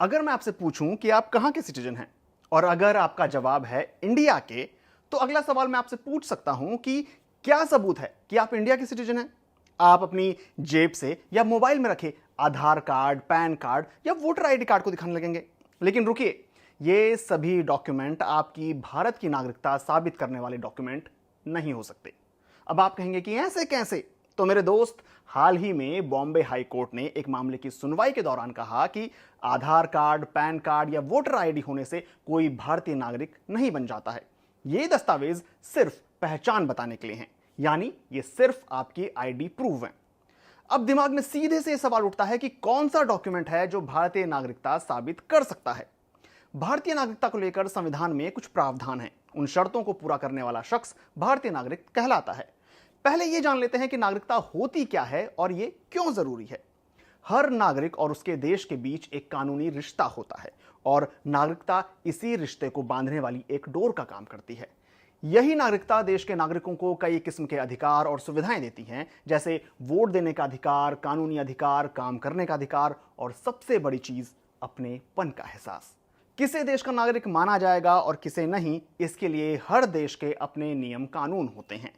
अगर मैं आपसे पूछूं कि आप कहां के सिटीजन हैं और अगर आपका जवाब है इंडिया के, तो अगला सवाल मैं आपसे पूछ सकता हूं कि क्या सबूत है कि आप इंडिया के सिटीजन हैं। आप अपनी जेब से या मोबाइल में रखे आधार कार्ड, पैन कार्ड या वोटर आईडी कार्ड को दिखाने लगेंगे। लेकिन रुकिए, ये सभी डॉक्यूमेंट आपकी भारत की नागरिकता साबित करने वाले डॉक्यूमेंट नहीं हो सकते। अब आप कहेंगे कि ऐसे कैसे? तो मेरे दोस्त, हाल ही में बॉम्बे हाई कोर्ट ने एक मामले की सुनवाई के दौरान कहा कि आधार कार्ड, पैन कार्ड या वोटर आईडी होने से कोई भारतीय नागरिक नहीं बन जाता है। ये दस्तावेज सिर्फ पहचान बताने के लिए हैं, यानी ये सिर्फ आपकी आईडी प्रूफ है। अब दिमाग में सीधे से सवाल उठता है कि कौन सा डॉक्यूमेंट है जो भारतीय नागरिकता साबित कर सकता है। भारतीय नागरिकता को लेकर संविधान में कुछ प्रावधान हैं। उन शर्तों को पूरा करने वाला शख्स भारतीय नागरिक कहलाता है। पहले यह जान लेते हैं कि नागरिकता होती क्या है और यह क्यों जरूरी है। हर नागरिक और उसके देश के बीच एक कानूनी रिश्ता होता है और नागरिकता इसी रिश्ते को बांधने वाली एक डोर का काम करती है। यही नागरिकता देश के नागरिकों को कई किस्म के अधिकार और सुविधाएं देती हैं, जैसे वोट देने का अधिकार, कानूनी अधिकार, काम करने का अधिकार और सबसे बड़ी चीज, अपनेपन का एहसास। किसे देश का नागरिक माना जाएगा और किसे नहीं, इसके लिए हर देश के अपने नियम कानून होते हैं।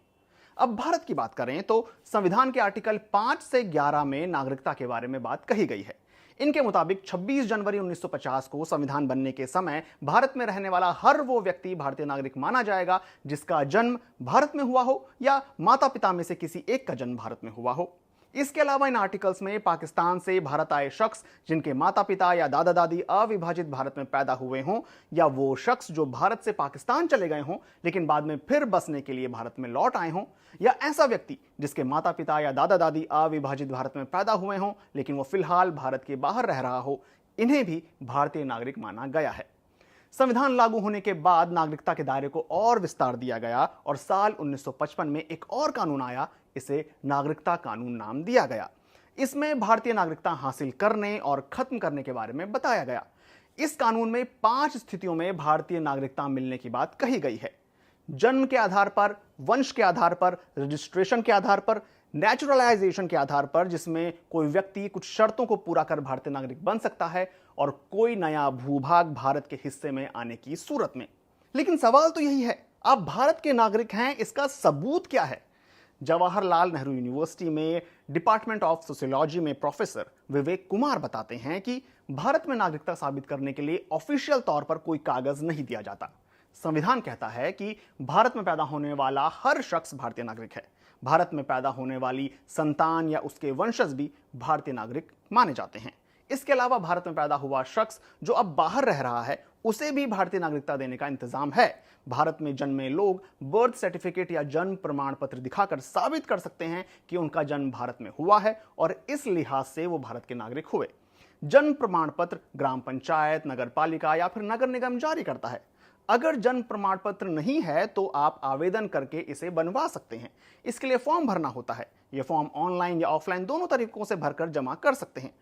अब भारत की बात करें तो संविधान के आर्टिकल 5 से 11 में नागरिकता के बारे में बात कही गई है। इनके मुताबिक 26 जनवरी 1950 को संविधान बनने के समय भारत में रहने वाला हर वो व्यक्ति भारतीय नागरिक माना जाएगा जिसका जन्म भारत में हुआ हो या माता पिता में से किसी एक का जन्म भारत में हुआ हो। इसके अलावा इन आर्टिकल्स में पाकिस्तान से भारत आए शख्स जिनके माता पिता या दादा दादी अविभाजित भारत में पैदा हुए हों, या वो शख्स जो भारत से पाकिस्तान चले गए हों लेकिन बाद में फिर बसने के लिए भारत में लौट आए हों, या ऐसा व्यक्ति जिसके माता पिता या दादा दादी अविभाजित भारत में पैदा हुए हों लेकिन वो फिलहाल भारत के बाहर रह रहा हो, इन्हें भी भारतीय नागरिक माना गया है। संविधान लागू होने के बाद नागरिकता के दायरे को और विस्तार दिया गया और साल 1955 में एक और कानून आया, इसे नागरिकता कानून नाम दिया गया। इसमें भारतीय नागरिकता हासिल करने और खत्म करने के बारे में बताया गया। इस कानून में 5 स्थितियों में भारतीय नागरिकता मिलने की बात कही गई है। जन्म के आधार पर, वंश के आधार पर, रजिस्ट्रेशन के आधार पर, नेचुरलाइजेशन के आधार पर, जिसमें कोई व्यक्ति कुछ शर्तों को पूरा कर भारतीय नागरिक बन सकता है, और कोई नया भूभाग भारत के हिस्से में आने की सूरत में। लेकिन सवाल तो यही है, आप भारत के नागरिक हैं, इसका सबूत क्या है? जवाहरलाल नेहरू यूनिवर्सिटी में डिपार्टमेंट ऑफ सोशियोलॉजी में प्रोफेसर विवेक कुमार बताते हैं कि भारत में नागरिकता साबित करने के लिए ऑफिशियल तौर पर कोई कागज नहीं दिया जाता। संविधान कहता है कि भारत में पैदा होने वाला हर शख्स भारतीय नागरिक है। भारत में पैदा होने वाली संतान या उसके वंशज भी भारतीय नागरिक माने जाते हैं। इसके अलावा भारत में पैदा हुआ शख्स जो अब बाहर रह रहा है, उसे भी भारतीय नागरिकता देने का इंतजाम है। भारत में जन्मे लोग बर्थ सर्टिफिकेट या जन्म प्रमाण पत्र दिखाकर साबित कर सकते हैं कि उनका जन्म भारत में हुआ है और इस लिहाज से वो भारत के नागरिक हुए। जन्म प्रमाण पत्र ग्राम पंचायत, नगर पालिका या फिर नगर निगम जारी करता है। अगर जन्म प्रमाण पत्र नहीं है तो आप आवेदन करके इसे बनवा सकते हैं। इसके लिए फॉर्म भरना होता है। यह फॉर्म ऑनलाइन या ऑफलाइन दोनों तरीकों से भरकर जमा कर सकते हैं।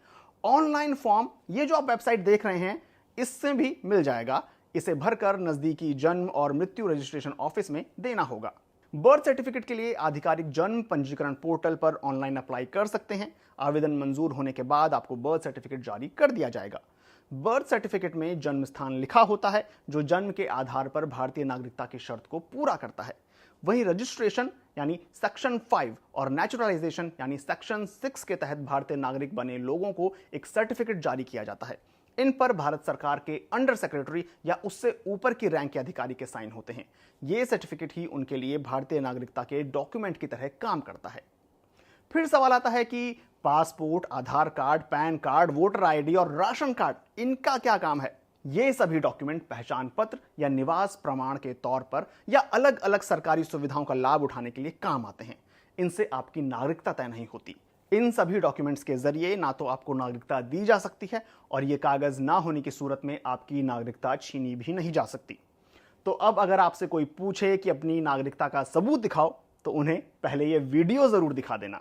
ऑनलाइन फॉर्म, ये जो आप वेबसाइट देख रहे हैं, इससे भी मिल जाएगा। इसे भरकर नजदीकी जन्म और मृत्यु रजिस्ट्रेशन ऑफिस में देना होगा। बर्थ सर्टिफिकेट के लिए आधिकारिक जन्म पंजीकरण पोर्टल पर ऑनलाइन अप्लाई कर सकते हैं। आवेदन मंजूर होने के बाद आपको बर्थ सर्टिफिकेट जारी कर दिया जाएगा। बर्थ सर्टिफिकेट में जन्म स्थान लिखा होता है, जो जन्म के आधार पर भारतीय नागरिकता की शर्त को पूरा करता है। वहीं रजिस्ट्रेशन यानी सेक्शन 5 और नेचुरलाइजेशन यानी सेक्शन 6 के तहत भारतीय नागरिक बने लोगों को एक सर्टिफिकेट जारी किया जाता है। इन पर भारत सरकार के अंडर सेक्रेटरी या उससे ऊपर की रैंक के अधिकारी के साइन होते हैं। यह सर्टिफिकेट ही उनके लिए भारतीय नागरिकता के डॉक्यूमेंट की तरह काम करता है। फिर सवाल आता है कि passport, Aadhaar card, PAN card, voter ID और राशन कार्ड, इनका क्या काम है? ये सभी डॉक्यूमेंट पहचान पत्र या निवास प्रमाण के तौर पर या अलग अलग सरकारी सुविधाओं का लाभ उठाने के लिए काम आते हैं। इनसे आपकी नागरिकता तय नहीं होती। इन सभी डॉक्यूमेंट्स के जरिए ना तो आपको नागरिकता दी जा सकती है और ये कागज ना होने की सूरत में आपकी नागरिकता छीनी भी नहीं जा सकती। तो अब अगर आपसे कोई पूछे कि अपनी नागरिकता का सबूत दिखाओ, तो उन्हें पहले ये वीडियो जरूर दिखा देना।